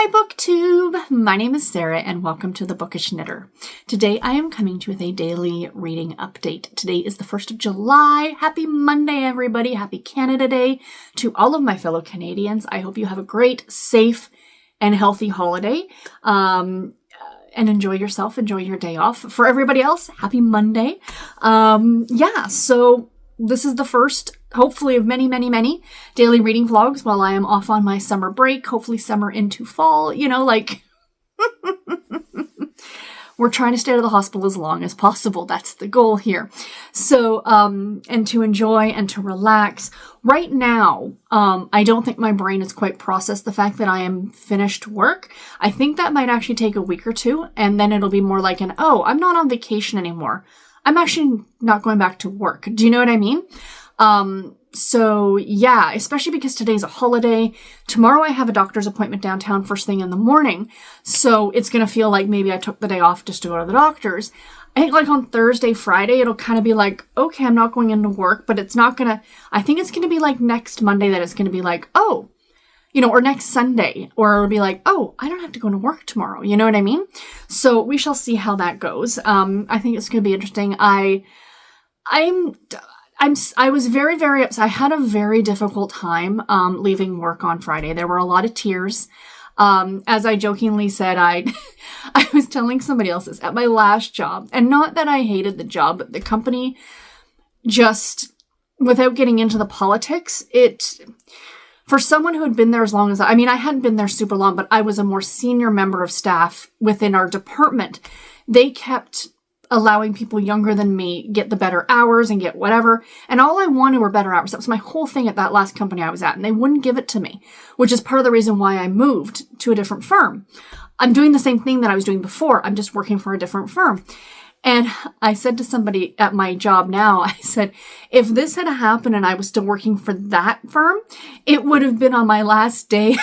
Hi BookTube! My name is Sarah and welcome to The Bookish Knitter. Today I am coming to you with a daily reading update. Today is the 1st of July. Happy Monday everybody! Happy Canada Day to all of my fellow Canadians. I hope you have a great, safe, and healthy holiday. And enjoy yourself, enjoy your day off. For everybody else, happy Monday. So this is the first, hopefully, of many daily reading vlogs while I am off on my summer break. Hopefully summer into fall, we're trying to stay out of the hospital as long as possible. That's the goal here. So, and to enjoy and to relax. Right now, I don't think my brain has quite processed the fact that I am finished work. I think that might actually take a week or two, and then it'll be more like I'm not on vacation anymore. I'm actually not going back to work. Do you know what I mean? So yeah, especially because today's a holiday. Tomorrow I have a doctor's appointment downtown first thing in the morning. So it's going to feel like maybe I took the day off just to go to the doctor's. I think like on Thursday, Friday, it'll kind of be like, okay, I'm not going into work, but it's not going to, I think it's going to be like next Monday that it's going to be like, or next Sunday, or it'll be like, I don't have to go to work tomorrow. You know what I mean? So we shall see how that goes. I think it's going to be interesting. I was very upset. I had a very difficult time leaving work on Friday. There were a lot of tears. As I jokingly said, I was telling somebody else this at my last job, and not that I hated the job, but the company just, without getting into the politics, for someone who had been there as long as I hadn't been there super long, but I was a more senior member of staff within our department. They kept allowing people younger than me get the better hours and get whatever. And all I wanted were better hours. That was my whole thing at that last company I was at. And they wouldn't give it to me, which is part of the reason why I moved to a different firm. I'm doing the same thing that I was doing before. I'm just working for a different firm. And I said to somebody at my job now, I said, if this had happened and I was still working for that firm, it would have been on my last day.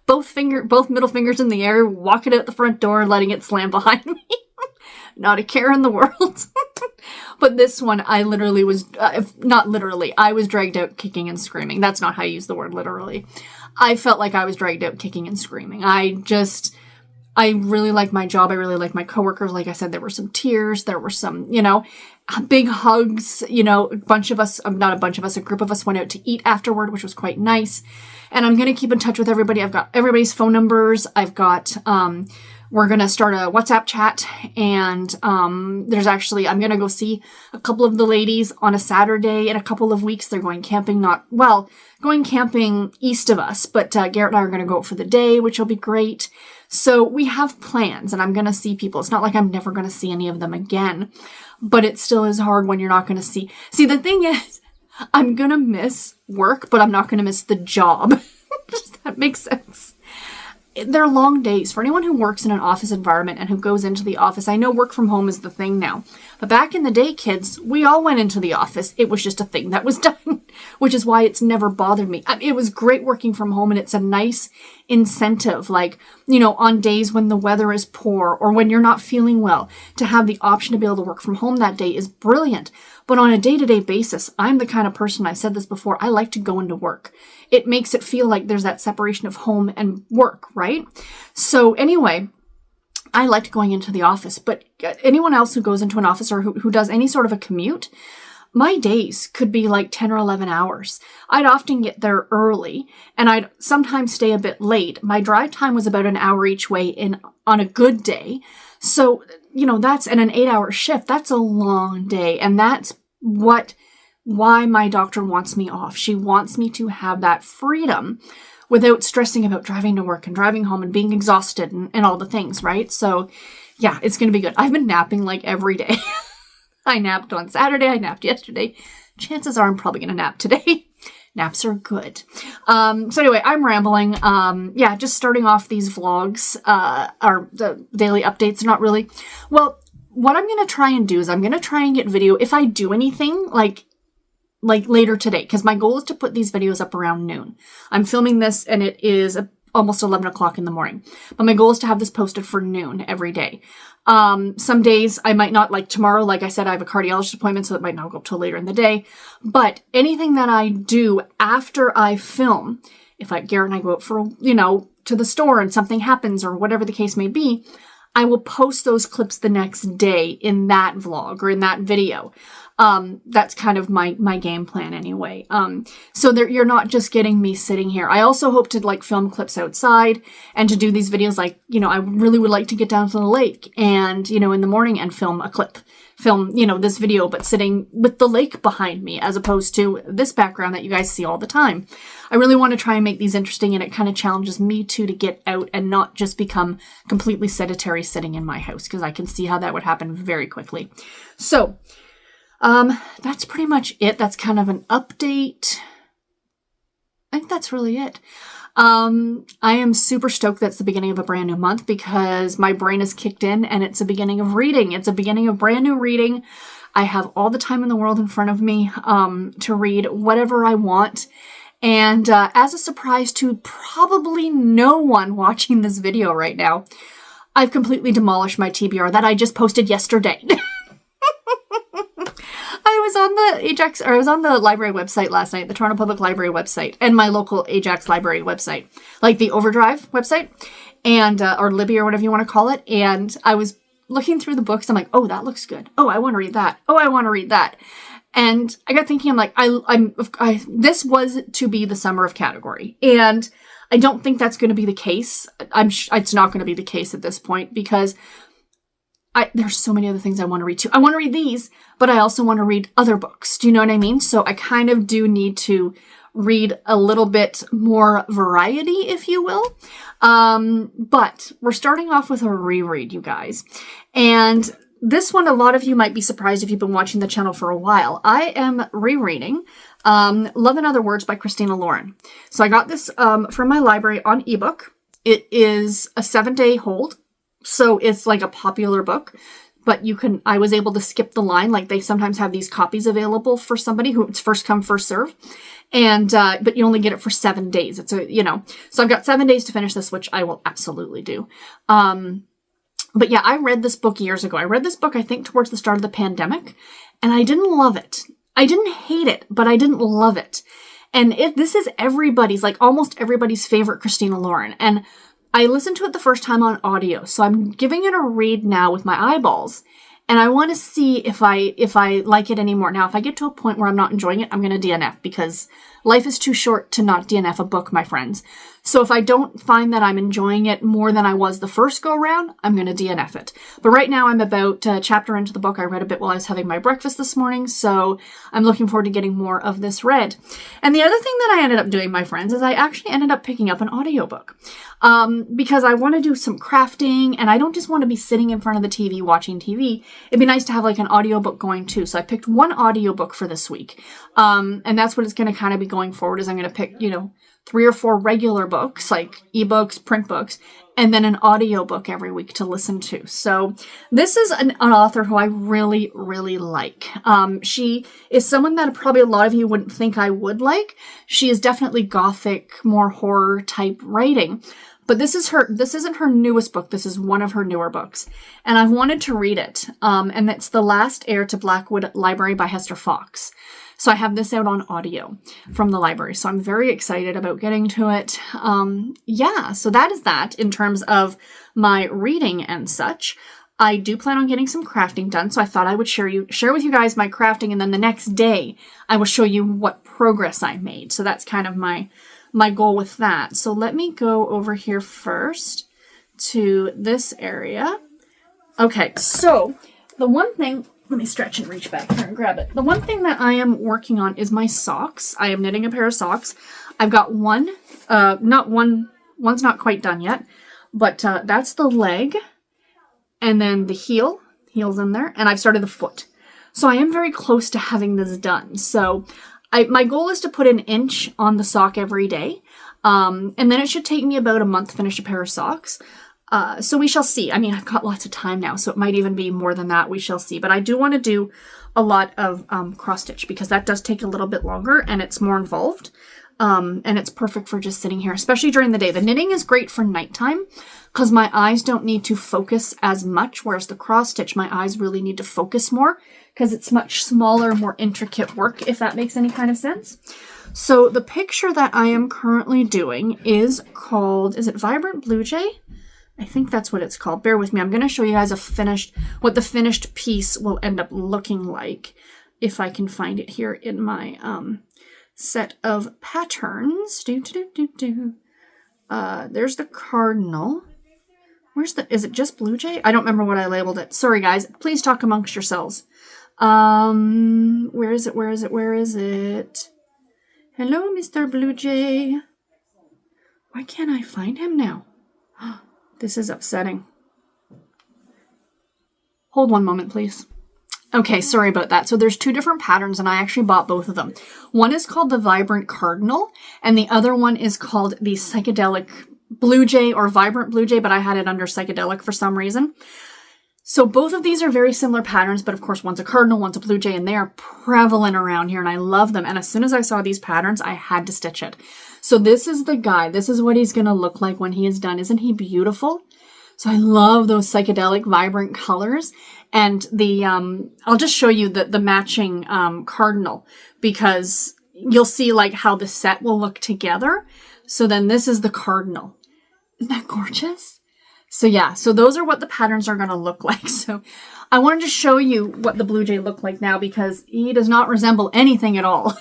both middle fingers in the air, walking out the front door, letting it slam behind me. Not a care in the world. But this one, I literally was, not literally, I was dragged out kicking and screaming. That's not how you use the word literally. I felt like I was dragged out kicking and screaming. I really like my job. I really like my coworkers. Like I said, there were some tears. There were some, big hugs. A bunch of us, not a bunch of us, a group of us went out to eat afterward, which was quite nice. And I'm going to keep in touch with everybody. I've got everybody's phone numbers. I've got, we're going to start a WhatsApp chat. And I'm going to go see a couple of the ladies on a Saturday in a couple of weeks. They're going camping, going camping east of us. But Garrett and I are going to go out for the day, which will be great. So we have plans, and I'm going to see people. It's not like I'm never going to see any of them again, but it still is hard when you're not going to see. See, the thing is, I'm going to miss work, but I'm not going to miss the job. Does that make sense? They're long days. For anyone who works in an office environment and who goes into the office, I know work from home is the thing now. But back in the day, kids, we all went into the office. It was just a thing that was done, which is why it's never bothered me. It was great working from home, and it's a nice incentive, on days when the weather is poor or when you're not feeling well, to have the option to be able to work from home that day is brilliant. But on a day-to-day basis, I'm the kind of person, I said this before, I like to go into work. It makes it feel like there's that separation of home and work, right? So anyway, I liked going into the office, but anyone else who goes into an office or who does any sort of a commute, my days could be like 10 or 11 hours. I'd often get there early, and I'd sometimes stay a bit late. My drive time was about an hour each way on a good day. So, that's in an 8-hour shift. That's a long day. And that's why my doctor wants me off. She wants me to have that freedom without stressing about driving to work and driving home and being exhausted and all the things, right? So yeah, it's going to be good. I've been napping like every day. I napped on Saturday. I napped yesterday. Chances are I'm probably going to nap today. Naps are good. So anyway, I'm rambling. Just starting off these vlogs, or the daily updates, not really. Well, what I'm going to try and do is I'm going to try and get video if I do anything like later today, because my goal is to put these videos up around noon. I'm filming this and it is almost 11 o'clock in the morning, but my goal is to have this posted for noon every day. Some days I might not, like tomorrow, like I said, I have a cardiologist appointment, so it might not go up till later in the day, but anything that I do after I film if Garrett and I go out for, to the store and something happens or whatever the case may be, I will post those clips the next day in that vlog or in that video. That's kind of my game plan anyway. So you're not just getting me sitting here. I also hope to like film clips outside and to do these videos. Like, I really would like to get down to the lake and, in the morning and film a clip, this video, but sitting with the lake behind me as opposed to this background that you guys see all the time. I really want to try and make these interesting, and it kind of challenges me too to get out and not just become completely sedentary sitting in my house, because I can see how that would happen very quickly. So, that's pretty much it. That's kind of an update. I think that's really it. I am super stoked that's the beginning of a brand new month because my brain is kicked in and it's a beginning of reading. It's a beginning of brand new reading. I have all the time in the world in front of me, to read whatever I want. And, as a surprise to probably no one watching this video right now, I've completely demolished my TBR that I just posted yesterday. I was on the library website last night, the Toronto Public Library website, and my local Ajax Library website, like the Overdrive website, and, or Libby or whatever you want to call it. And I was looking through the books. I'm like, oh, that looks good. Oh, I want to read that. Oh, I want to read that. And I got thinking, I'm like, this was to be the summer of category. And I don't think that's going to be the case. It's not going to be the case at this point because there's so many other things I want to read too. I want to read these, but I also want to read other books. Do you know what I mean? So I kind of do need to read a little bit more variety, if you will. But we're starting off with a reread, you guys. And this one, a lot of you might be surprised if you've been watching the channel for a while. I am rereading Love in Other Words by Christina Lauren. So I got this from my library on ebook. It is a 7-day hold. So it's like a popular book, but I was able to skip the line. Like they sometimes have these copies available for somebody who it's first come, first serve. And, but you only get it for 7 days. It's so I've got 7 days to finish this, which I will absolutely do. But yeah, I read this book years ago. I read this book, I think, towards the start of the pandemic, and I didn't love it. I didn't hate it, but I didn't love it. And this is like almost everybody's favorite Christina Lauren. And I listened to it the first time on audio, so I'm giving it a read now with my eyeballs, and I want to see if I like it anymore. Now, if I get to a point where I'm not enjoying it, I'm going to DNF because life is too short to not DNF a book, my friends. So if I don't find that I'm enjoying it more than I was the first go round, I'm going to DNF it. But right now I'm about a chapter into the book. I read a bit while I was having my breakfast this morning, so I'm looking forward to getting more of this read. And the other thing that I ended up doing, my friends, is I actually ended up picking up an audiobook. Because I want to do some crafting and I don't just want to be sitting in front of the TV watching TV. It'd be nice to have like an audiobook going too. So I picked one audiobook for this week. And that's what it's going to kind of be going forward is I'm going to pick, 3 or 4 regular books, like ebooks, print books, and then an audiobook every week to listen to. So this is an author who I really, really like. She is someone that probably a lot of you wouldn't think I would like. She is definitely gothic, more horror type writing. But this isn't her newest book. This is one of her newer books. And I've wanted to read it. And it's The Last Heir to Blackwood Library by Hester Fox. So I have this out on audio from the library. So I'm very excited about getting to it. So that is that in terms of my reading and such. I do plan on getting some crafting done. So I thought I would share with you guys my crafting. And then the next day I will show you what progress I made. So that's kind of my goal with that. So let me go over here first to this area. Okay, so the one thing, let me stretch and reach back here and grab it. The one thing that I am working on is my socks. I am knitting a pair of socks. I've got one's not quite done yet, but that's the leg. And then the heel's in there, and I've started the foot. So I am very close to having this done. So my goal is to put an inch on the sock every day. And then it should take me about a month to finish a pair of socks. So we shall see. I mean, I've got lots of time now, so it might even be more than that. We shall see. But I do want to do a lot of cross stitch because that does take a little bit longer and it's more involved. And it's perfect for just sitting here, especially during the day. The knitting is great for nighttime because my eyes don't need to focus as much, whereas the cross stitch, my eyes really need to focus more because it's much smaller, more intricate work, if that makes any kind of sense. So the picture that I am currently doing is called, is it Vibrant Blue Jay? I think that's what it's called. Bear with me. I'm going to show you guys what the finished piece will end up looking like, if I can find it here in my set of patterns. There's the cardinal. Is it just Blue Jay? I don't remember what I labeled it. Sorry, guys. Please talk amongst yourselves. Where is it? Hello, Mr. Blue Jay. Why can't I find him now? This is upsetting. Hold one moment, please. Okay, sorry about that. So there's two different patterns, and I actually bought both of them. One is called the Vibrant Cardinal, and the other one is called the Psychedelic Blue Jay or Vibrant Blue Jay, but I had it under Psychedelic for some reason. So both of these are very similar patterns, but of course one's a cardinal, one's a blue jay, and they are prevalent around here, and I love them. And as soon as I saw these patterns, I had to stitch it. So this is the guy. This is what he's going to look like when he is done. Isn't he beautiful? So I love those psychedelic, vibrant colors. And the I'll just show you the matching cardinal, because you'll see like how the set will look together. So then this is the cardinal. Isn't that gorgeous? So yeah, so those are what the patterns are going to look like. So I wanted to show you what the blue jay looked like now, because he does not resemble anything at all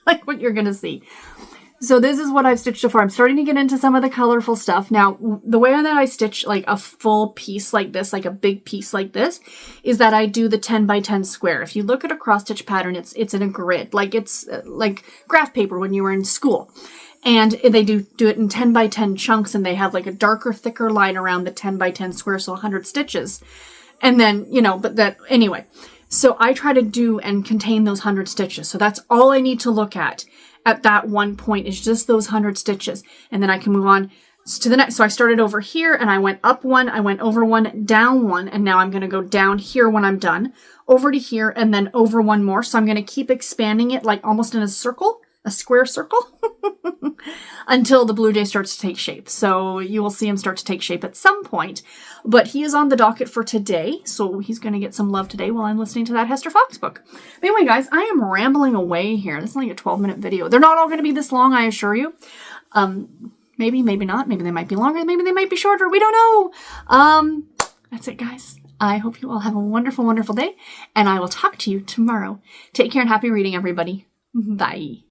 like what you're going to see. So this is what I've stitched so far. I'm starting to get into some of the colorful stuff. Now, the way that I stitch like a full piece like this, like a big piece like this, is that I do the 10 by 10 square. If you look at a cross stitch pattern, it's in a grid, like it's like graph paper when you were in school. And they do it in 10 by 10 chunks, and they have like a darker, thicker line around the 10 by 10 square, so 100 stitches. And then, anyway. So I try to do and contain those 100 stitches. So that's all I need to look at that one point, is just those 100 stitches. And then I can move on to the next. So I started over here, and I went up one, I went over one, down one, and now I'm going to go down here when I'm done, over to here, and then over one more. So I'm going to keep expanding it like almost in a circle. A square circle until the blue jay starts to take shape. So you will see him start to take shape at some point, but he is on the docket for today. So he's going to get some love today while I'm listening to that Hester Fox book. But anyway, guys, I am rambling away here. This is like a 12-minute video. They're not all going to be this long, I assure you. Maybe not. Maybe they might be longer. Maybe they might be shorter. We don't know. That's it, guys. I hope you all have a wonderful, wonderful day, and I will talk to you tomorrow. Take care and happy reading, everybody. Bye.